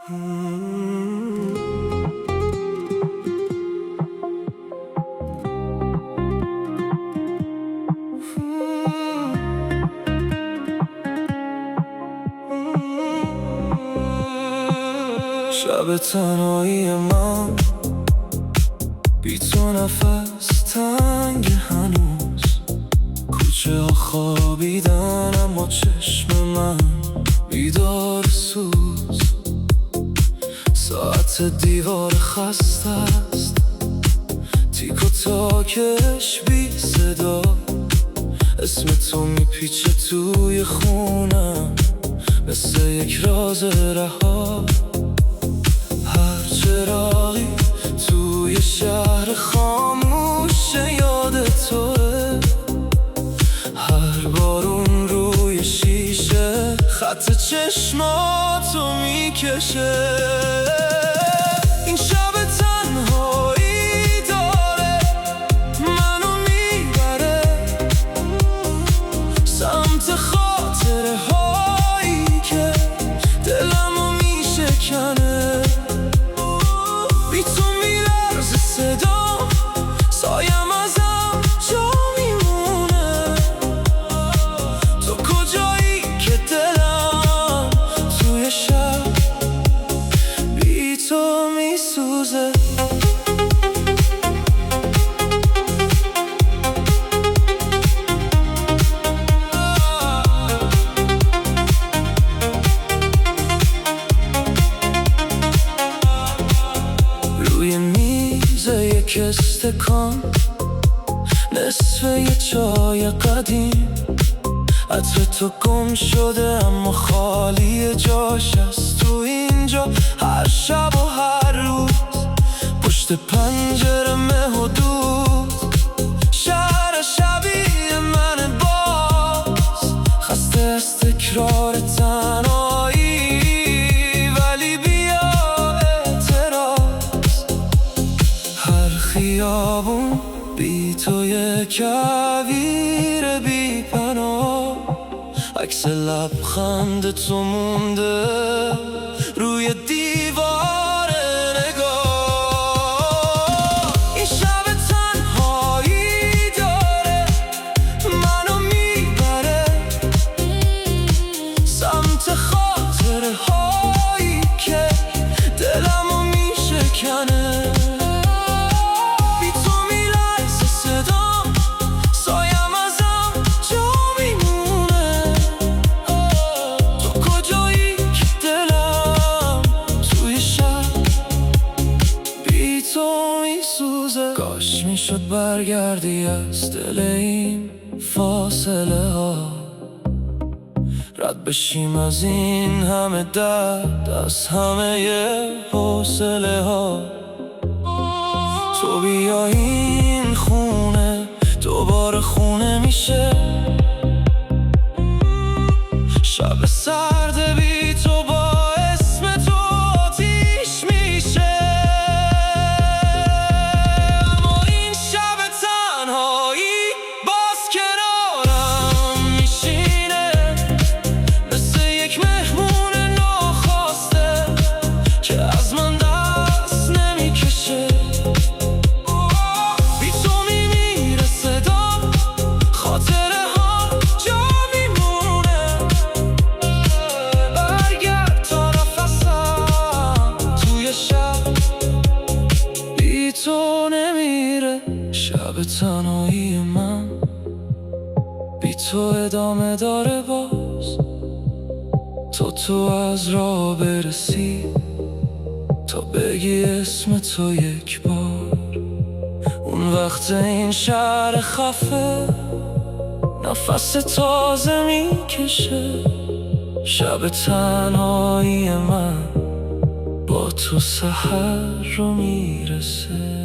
شب تنهایی من بی تو نفس تنگ هنوز، کوچه ها خوابیدن اما چشم من بیدار سوز. ساعت دیوار خسته است، تیک و تاکش بی صدا، اسم تو میپیچه توی خونم مثل یک راز رها. هر چراغی توی شهر خاموش یاد توه، هر بارون روی شیشه خط چشماتو میکشه. این شب تنهایی داره منو میبره سمت خاطره هایی که دلمو میشکنه. بی تو میلرزه صدام، سایم ازم جا میمونه. تو کجایی که دلم توی شب بی تو میسوزه. روی میز یک استکان نصف یه چای قدیم، عطر تو گم شده اما خالی جاش است تو اینجا. هر شب و هر روز پشت پنجره مه و دود، شهر شبیه من باز خسته از تکرار تنهایی، ولی بیا اعتراض. هر خیابون بی تو یک کویر بی پناه، عکس لبخند تو مونده روی دیوار نگاه. این شب تنهایی داره منو میبره سمت خاطره هایی که دلمو میشکنه. کاش میشد برگردی از دل این فاصله ها، رد بشیم از این همه درد، از همه حوصله ها. تو بیا این خونه دوباره خونه میشه، شب سرد بی تو با اسم تو آتیش میشه. تو نمیره شب تنهایی من، بی تو ادامه داره باز. تو از راه برسی تا بگی اسم تو یک بار، اون وقت این شهر خفه نفس تازه میکشه. شب تنهایی من با تو سحر رو میرسه.